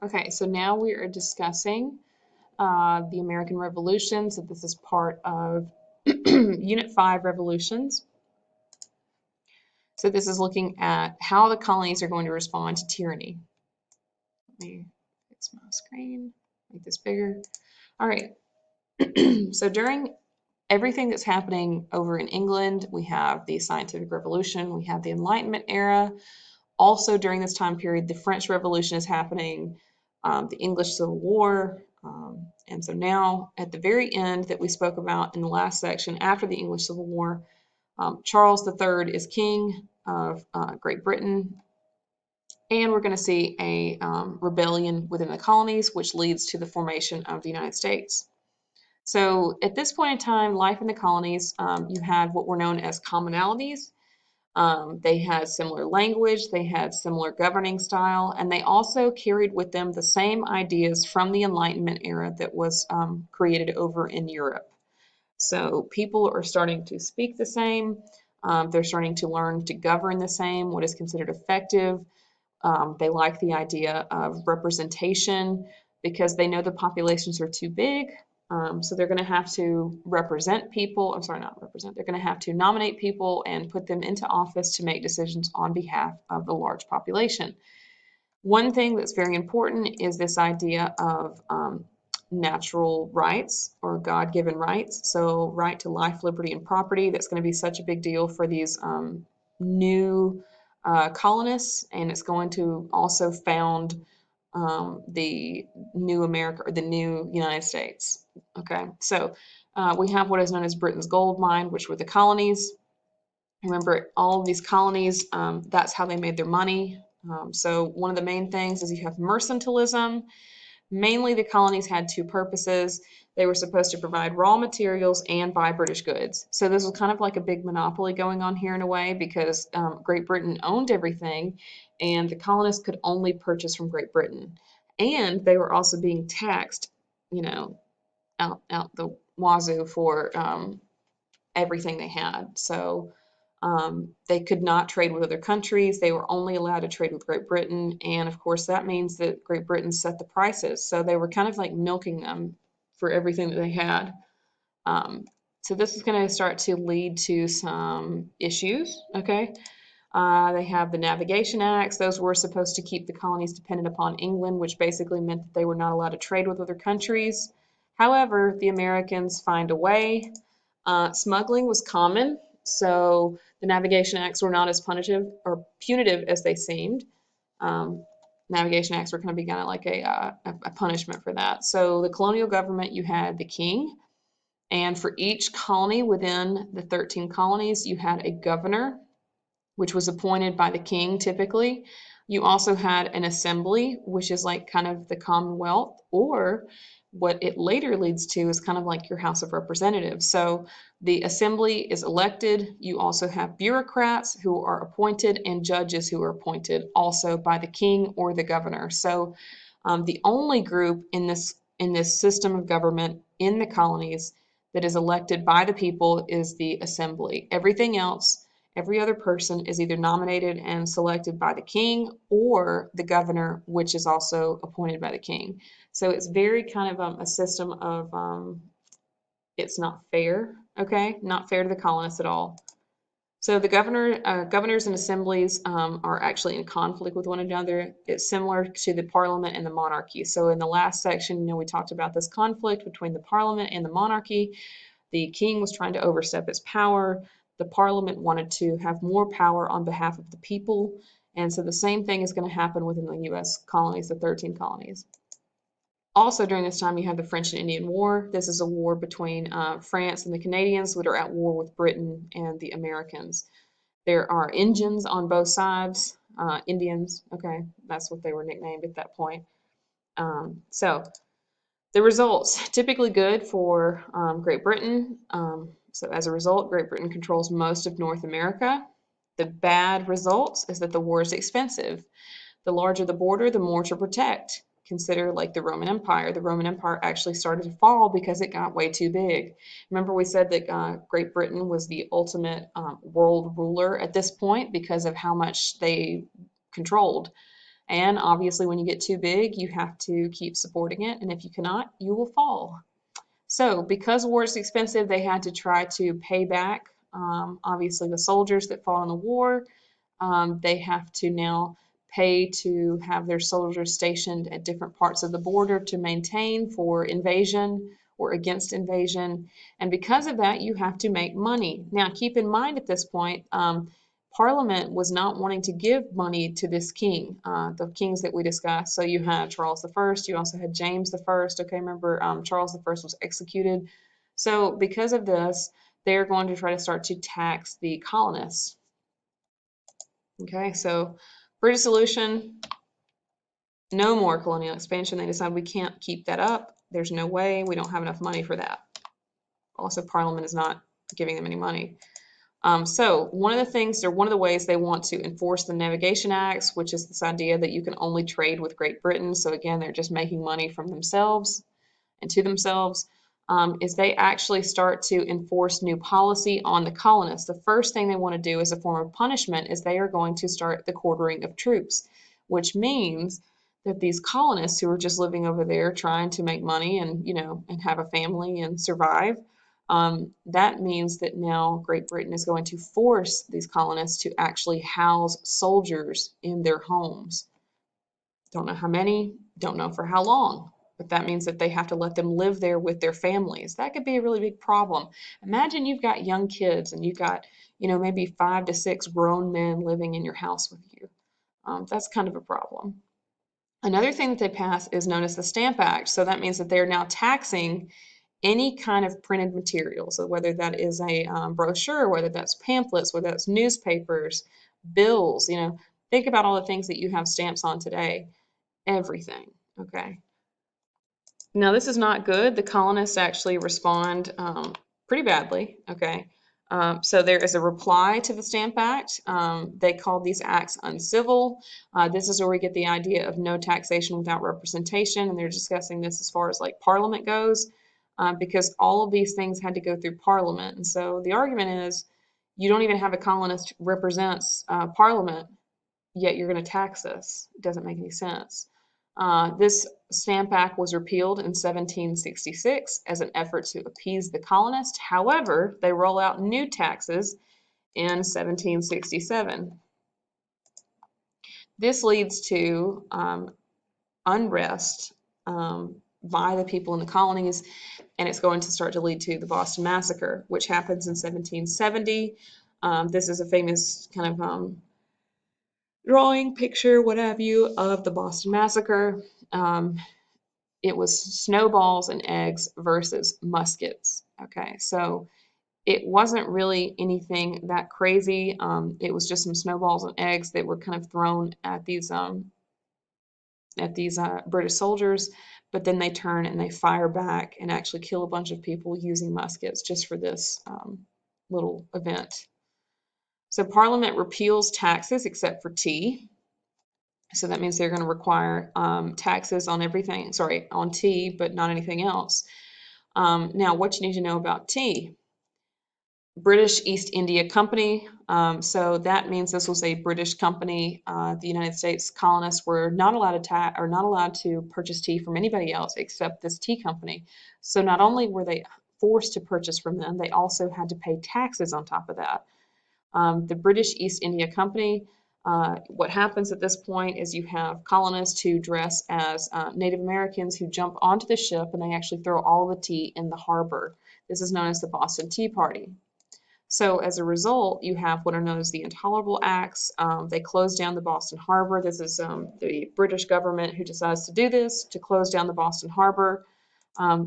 Okay, so now we are discussing the American Revolution. So this is part of Unit 5 Revolutions. So this is looking at how the colonies are going to respond to tyranny. Let me fix my screen, make this bigger. All right, so during everything that's happening over in England, we have the Scientific Revolution, we have the Enlightenment era. Also during this time period, the French Revolution is happening, the English Civil War. And so now at the very end that we spoke about in the last section, after the English Civil War, Charles III is king of Great Britain. And we're going to see a rebellion within the colonies, which leads to the formation of the United States. So at this point in time, life in the colonies, you had what were known as commonalities. They had similar language, they had similar governing style, and they also carried with them the same ideas from the Enlightenment era that was created over in Europe. So people are starting to speak the same, they're starting to learn to govern the same, what is considered effective. They like the idea of representation because they know the populations are too big. So they're going to have to represent people. I'm sorry, not represent. They're going to have to nominate people and put them into office to make decisions on behalf of the large population. One thing that's very important is this idea of natural rights or God-given rights. So right to life, liberty, and property. That's going to be such a big deal for these new colonists, and it's going to also found the new America or the new United States. Okay, so we have what is known as Britain's gold mine, which were the colonies. Remember, all of these colonies, that's how they made their money. So one of the main things is you have mercantilism. Mainly, the colonies had two purposes. They were supposed to provide raw materials and buy British goods. So this was kind of like a big monopoly going on here in a way because Great Britain owned everything and the colonists could only purchase from Great Britain. And they were also being taxed, out the wazoo for everything they had. So they could not trade with other countries. They were only allowed to trade with Great Britain. And of course, that means that Great Britain set the prices. So they were kind of like milking them for everything that they had. So this is going to start to lead to some issues. Okay. They have the Navigation Acts. Those were supposed to keep the colonies dependent upon England, which basically meant that they were not allowed to trade with other countries. However, the Americans find a way. Smuggling was common, so the Navigation Acts were not as punitive as they seemed. Navigation Acts were going to be kind of like a punishment for that. So the colonial government, you had the king, and for each colony within the 13 colonies, you had a governor, which was appointed by the king typically. You also had an assembly, which is like kind of the Commonwealth, or what it later leads to is kind of like your House of Representatives. So the assembly is elected. You also have bureaucrats who are appointed and judges who are appointed also by the king or the governor. So the only group in this system of government in the colonies that is elected by the people is the assembly. Everything else, every other person is either nominated and selected by the king or the governor, which is also appointed by the king. So it's very kind of a system of it's not fair, okay? Not fair to the colonists at all. So the governors and assemblies are actually in conflict with one another. It's similar to the parliament and the monarchy. So in the last section, we talked about this conflict between the parliament and the monarchy. The king was trying to overstep his power. The parliament wanted to have more power on behalf of the people. And so the same thing is going to happen within the U.S. colonies, the 13 colonies. Also during this time, you have the French and Indian War. This is a war between France and the Canadians that are at war with Britain and the Americans. There are Indians on both sides, Indians, okay, that's what they were nicknamed at that point. So the results, typically good for Great Britain. So as a result, Great Britain controls most of North America. The bad results is that the war is expensive. The larger the border, the more to protect. Consider like the Roman Empire. The Roman Empire actually started to fall because it got way too big. Remember we said that Great Britain was the ultimate world ruler at this point because of how much they controlled. And obviously, when you get too big, you have to keep supporting it. And if you cannot, you will fall. So, because war is expensive, they had to try to pay back, obviously, the soldiers that fought in the war. They have to now pay to have their soldiers stationed at different parts of the border to maintain for invasion or against invasion. And because of that, you have to make money. Now, keep in mind at this point, Parliament was not wanting to give money to this king, the kings that we discussed. So you had Charles I, you also had James I. Okay, remember Charles I was executed. So because of this, they're going to try to start to tax the colonists. Okay, so British solution, no more colonial expansion. They decide we can't keep that up. There's no way. We don't have enough money for that. Also, Parliament is not giving them any money. So one of the ways they want to enforce the Navigation Acts, which is this idea that you can only trade with Great Britain. So again, they're just making money from themselves and to themselves, is they actually start to enforce new policy on the colonists. The first thing they want to do as a form of punishment is they are going to start the quartering of troops, which means that these colonists who are just living over there trying to make money and, and have a family and survive, that means that now Great Britain is going to force these colonists to actually house soldiers in their homes. Don't know how many, don't know for how long, but that means that they have to let them live there with their families. That could be a really big problem. Imagine you've got young kids and you've got, maybe 5 to 6 grown men living in your house with you. That's kind of a problem. Another thing that they pass is known as the Stamp Act. So that means that they're now taxing any kind of printed material. So whether that is a brochure, whether that's pamphlets, whether that's newspapers, bills, think about all the things that you have stamps on today. Everything. Okay. Now, this is not good. The colonists actually respond pretty badly. Okay. So there is a reply to the Stamp Act. They called these acts uncivil. This is where we get the idea of no taxation without representation. And they're discussing this as far as like Parliament goes, because all of these things had to go through Parliament. And so the argument is you don't even have a colonist represents Parliament, yet you're going to tax us. It doesn't make any sense. This Stamp Act was repealed in 1766 as an effort to appease the colonists. However, they roll out new taxes in 1767. This leads to unrest by the people in the colonies, and it's going to start to lead to the Boston Massacre, which happens in 1770. This is a famous kind of drawing, picture, what have you, of the Boston Massacre. It was snowballs and eggs versus muskets. Okay, so it wasn't really anything that crazy. It was just some snowballs and eggs that were kind of thrown at these British soldiers, but then they turn and they fire back and actually kill a bunch of people using muskets just for this little event. So Parliament repeals taxes except for tea. So that means they're going to require taxes on everything, on tea, but not anything else. Now, what you need to know about tea. British East India Company. So that means this was a British company. The United States colonists were not allowed to purchase tea from anybody else except this tea company. So not only were they forced to purchase from them, they also had to pay taxes on top of that. The British East India Company. What happens at this point is you have colonists who dress as Native Americans who jump onto the ship and they actually throw all the tea in the harbor. This is known as the Boston Tea Party. So as a result, you have what are known as the Intolerable Acts. They close down the Boston Harbor. This is the British government who decides to do this, to close down the Boston Harbor.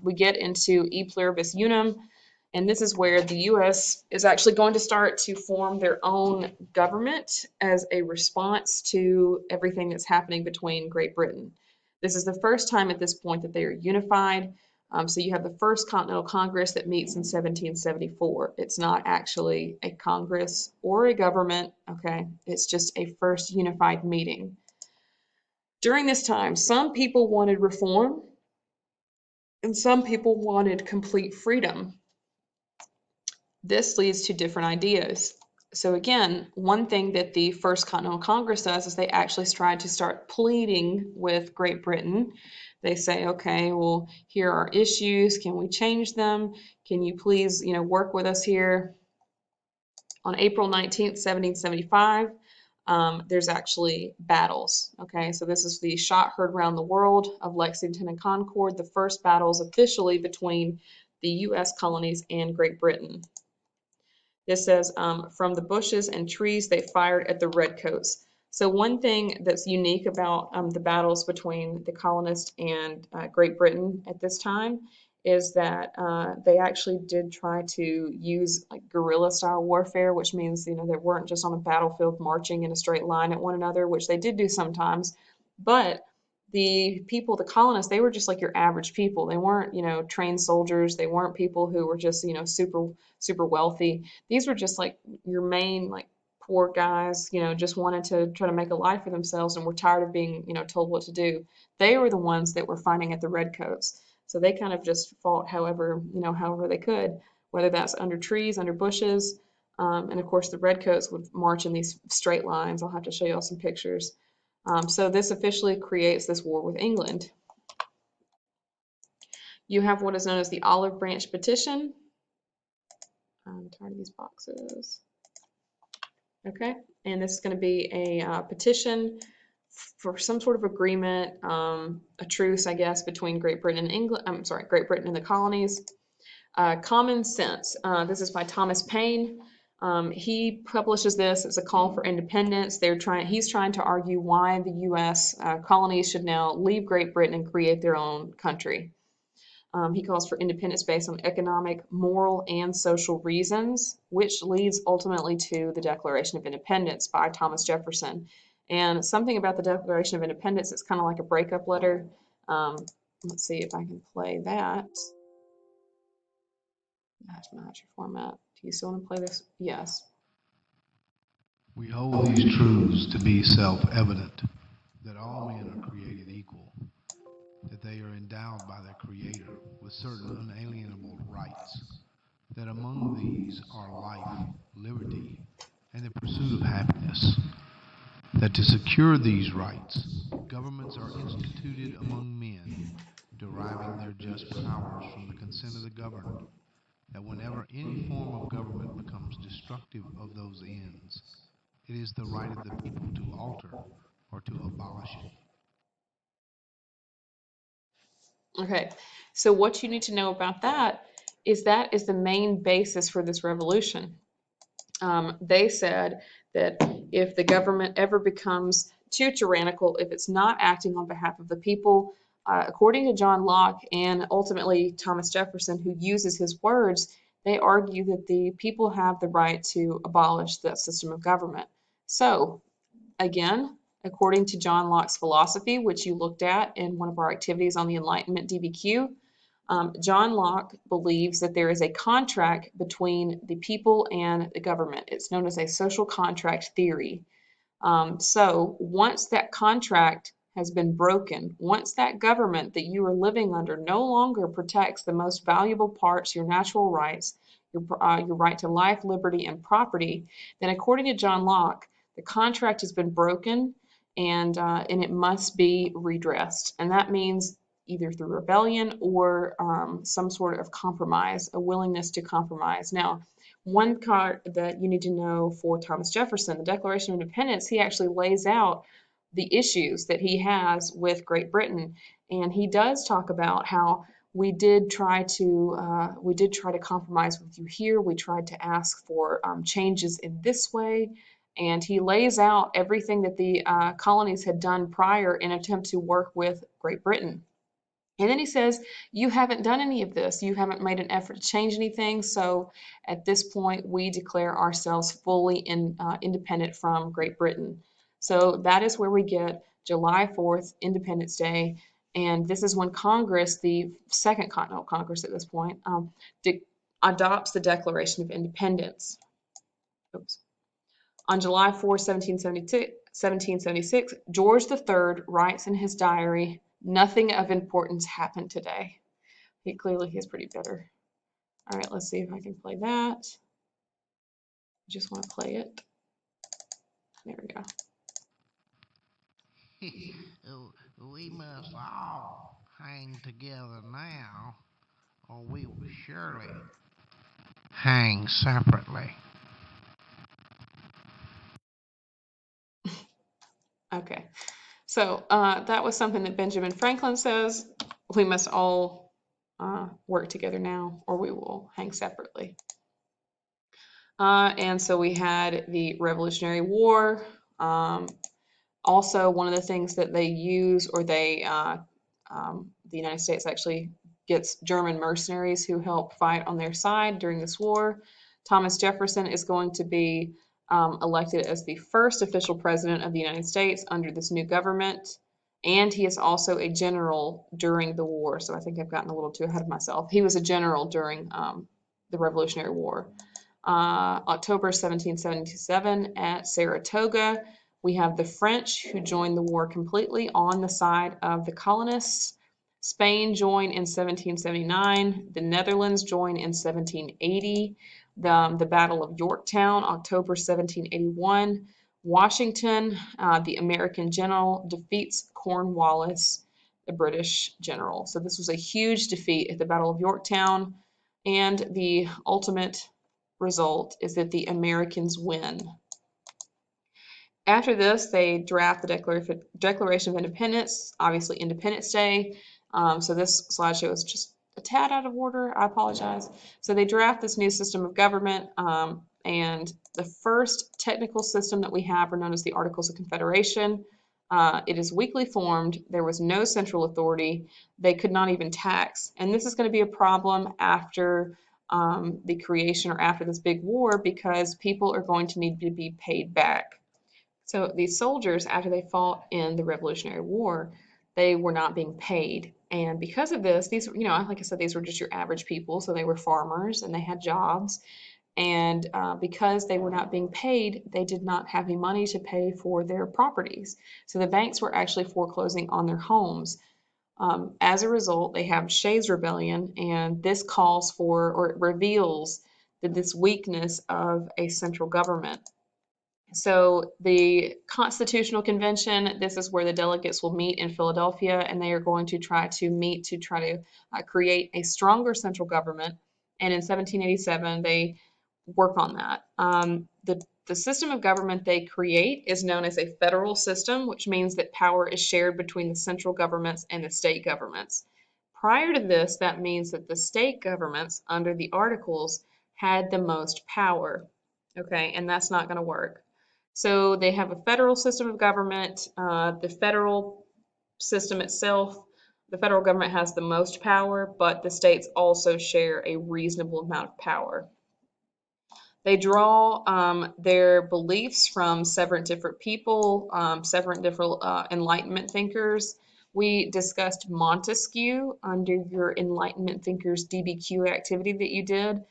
We get into E Pluribus Unum, and this is where the U.S. is actually going to start to form their own government as a response to everything that's happening between Great Britain. This is the first time at this point that they are unified. So you have the first Continental Congress that meets in 1774. It's not actually a Congress or a government, okay? It's just a first unified meeting. During this time, some people wanted reform and some people wanted complete freedom. This leads to different ideas. So again, one thing that the First Continental Congress does is they actually try to start pleading with Great Britain. They say, okay, well, here are issues. Can we change them? Can you please, work with us here? On April 19th, 1775, there's actually battles. Okay, so this is the shot heard around the world of Lexington and Concord, the first battles officially between the U.S. colonies and Great Britain. This says, from the bushes and trees they fired at the redcoats. So one thing that's unique about the battles between the colonists and Great Britain at this time is that they actually did try to use like guerrilla style warfare, which means, they weren't just on a battlefield marching in a straight line at one another, which they did do sometimes, but the people, the colonists, they were just like your average people. They weren't, trained soldiers. They weren't people who were just, super wealthy. These were just like your main, like, poor guys, just wanted to try to make a life for themselves and were tired of being, told what to do. They were the ones that were fighting at the redcoats. So they kind of just fought however they could, whether that's under trees, under bushes. And of course, the redcoats would march in these straight lines. I'll have to show you all some pictures. So this officially creates this war with England. You have what is known as the Olive Branch Petition. I'm tired of these boxes. Okay, and this is going to be a petition for some sort of agreement, a truce, I guess, between Great Britain and England. I'm sorry, Great Britain and the colonies. Common Sense. This is by Thomas Paine. He publishes this as a call for independence. He's trying to argue why the U.S. Colonies should now leave Great Britain and create their own country. He calls for independence based on economic, moral, and social reasons, which leads ultimately to the Declaration of Independence by Thomas Jefferson. And something about the Declaration of Independence, it's kind of like a breakup letter. Let's see if I can play that. Match your format. Do you still want to play this? Yes. We hold these truths to be self-evident, that all men are created equal, that they are endowed by their Creator with certain unalienable rights, that among these are life, liberty, and the pursuit of happiness, that to secure these rights, governments are instituted among men, deriving their just powers from the consent of the governed, that whenever any form of government becomes destructive of those ends, it is the right of the people to alter or to abolish it. Okay, so what you need to know about that is the main basis for this revolution. They said that if the government ever becomes too tyrannical, if it's not acting on behalf of the people, according to John Locke and ultimately Thomas Jefferson, who uses his words, they argue that the people have the right to abolish that system of government. So, again, according to John Locke's philosophy, which you looked at in one of our activities on the Enlightenment DBQ, John Locke believes that there is a contract between the people and the government. It's known as a social contract theory. So once that contract has been broken, once that government that you are living under no longer protects the most valuable parts, your natural rights, your right to life, liberty, and property, then according to John Locke, the contract has been broken and it must be redressed. And that means either through rebellion or some sort of compromise, a willingness to compromise. Now, one part that you need to know for Thomas Jefferson, the Declaration of Independence, he actually lays out the issues that he has with Great Britain, and he does talk about how we did try to compromise with you here. We tried to ask for changes in this way, and he lays out everything that the colonies had done prior in an attempt to work with Great Britain. And then he says, you haven't done any of this. You haven't made an effort to change anything. So at this point, we declare ourselves fully independent from Great Britain. So that is where we get July 4th, Independence Day. And this is when Congress, the Second Continental Congress at this point, adopts the Declaration of Independence. Oops. On July 4, 1776, George III writes in his diary, "Nothing of importance happened today." He's pretty bitter. All right, let's see if I can play that. Just want to play it. There we go. We must all hang together now, or we will surely hang separately. Okay, so that was something that Benjamin Franklin says. We must all work together now, or we will hang separately. And so we had the Revolutionary War. Also, one of the things that they use, or the United States actually gets German mercenaries who help fight on their side during this war. Thomas Jefferson is going to be elected as the first official president of the United States under this new government. And he is also a general during the war. So I think I've gotten a little too ahead of myself. He was a general during the Revolutionary War. October 1777 at Saratoga, we have the French who joined the war completely on the side of the colonists. Spain joined in 1779. The Netherlands joined in 1780. The Battle of Yorktown, October 1781. Washington, the American general, defeats Cornwallis, the British general. So this was a huge defeat at the Battle of Yorktown. And the ultimate result is that the Americans win. After this, they draft the Declaration of Independence, obviously Independence Day. So this slideshow is just a tad out of order. I apologize. So they draft this new system of government, and the first technical system that we have are known as the Articles of Confederation. It is weakly formed. There was no central authority. They could not even tax. And this is going to be a problem after the creation or after this big war, because people are going to need to be paid back. So these soldiers, after they fought in the Revolutionary War, they were not being paid. And because of this, these, like I said, these were just your average people. So they were farmers and they had jobs. And because they were not being paid, they did not have any money to pay for their properties. So the banks were actually foreclosing on their homes. As a result, they have Shays Rebellion, and this calls for, or it reveals, this weakness of a central government. So the Constitutional Convention, this is where the delegates will meet in Philadelphia, and they are going to try to create a stronger central government. And in 1787, they work on that. The system of government they create is known as a federal system, which means that power is shared between the central governments and the state governments. Prior to this, that means that the state governments under the Articles had the most power. Okay, and that's not going to work. So they have a federal system of government. The federal system itself, the federal government has the most power, but the states also share a reasonable amount of power. They draw their beliefs from several different people, several different Enlightenment thinkers. We discussed Montesquieu under your Enlightenment thinkers DBQ activity that you did.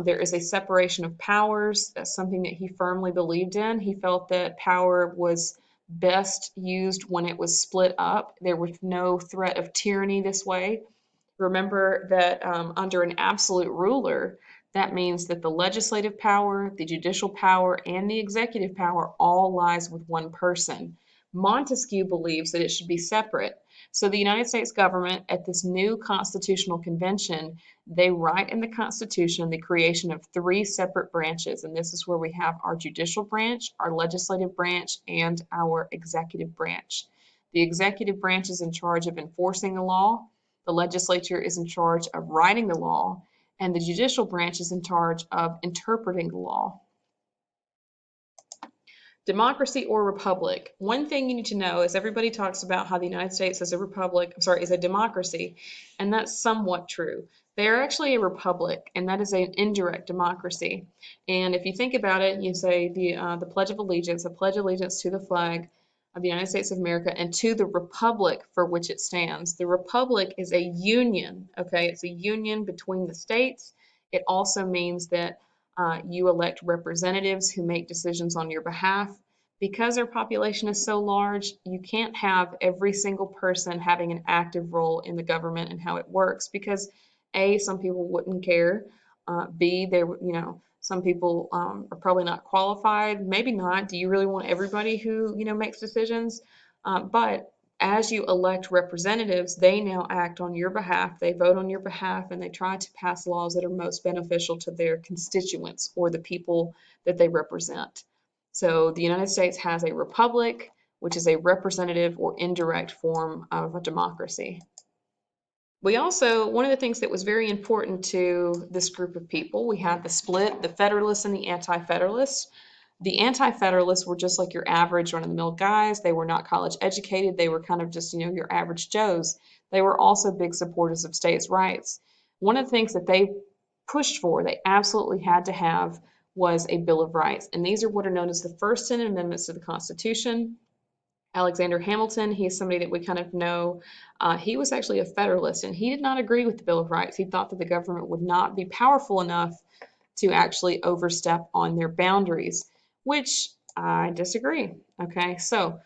There is a separation of powers. That's something that he firmly believed in. He felt that power was best used when it was split up. There was no threat of tyranny this way. Remember that under an absolute ruler, that means that the legislative power, the judicial power, and the executive power all lies with one person. Montesquieu believes that it should be separate. So the United States government, at this new constitutional convention, they write in the Constitution the creation of 3 separate branches. And this is where we have our judicial branch, our legislative branch, and our executive branch. The executive branch is in charge of enforcing the law. The legislature is in charge of writing the law, and the judicial branch is in charge of interpreting the law. Democracy or republic. One thing you need to know is everybody talks about how the United States is a democracy, and that's somewhat true. They are actually a republic, and that is an indirect democracy. And if you think about it, you say the Pledge of Allegiance, a pledge allegiance to the flag of the United States of America and to the republic for which it stands. The republic is a union, okay? It's a union between the states. It also means that you elect representatives who make decisions on your behalf. Because our population is so large, you can't have every single person having an active role in the government and how it works because A, some people wouldn't care. B, Some people are probably not qualified, maybe not. Do you really want everybody who, makes decisions? But as you elect representatives, they now act on your behalf, they vote on your behalf, and they try to pass laws that are most beneficial to their constituents or the people that they represent. So the United States has a republic, which is a representative or indirect form of a democracy. We also, one of the things that was very important to this group of people, we had the split, the Federalists and the Anti-Federalists. The Anti-Federalists were just like your average run-of-the-mill guys. They were not college educated. They were kind of just, your average Joes. They were also big supporters of states' rights. One of the things that they pushed for, they absolutely had to have, was a Bill of Rights. And these are what are known as the first 10 amendments to the Constitution. Alexander Hamilton, he's somebody that we kind of know. He was actually a Federalist, and he did not agree with the Bill of Rights. He thought that the government would not be powerful enough to actually overstep on their boundaries, which I disagree. Okay, so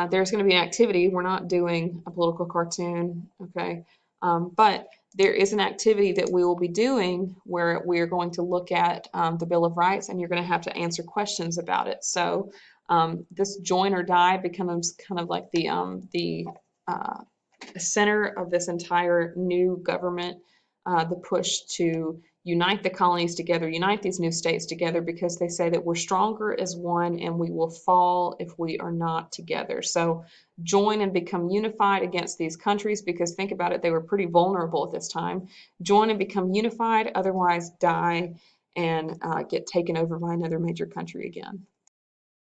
there's going to be an activity. We're not doing a political cartoon, okay, but there is an activity that we will be doing where we're going to look at the Bill of Rights, and you're going to have to answer questions about it. So this join or die becomes kind of like the center of this entire new government, the push to unite the colonies together, unite these new states together, because they say that we're stronger as one and we will fall if we are not together. So join and become unified against these countries, because think about it, they were pretty vulnerable at this time. Join and become unified, otherwise die and get taken over by another major country again.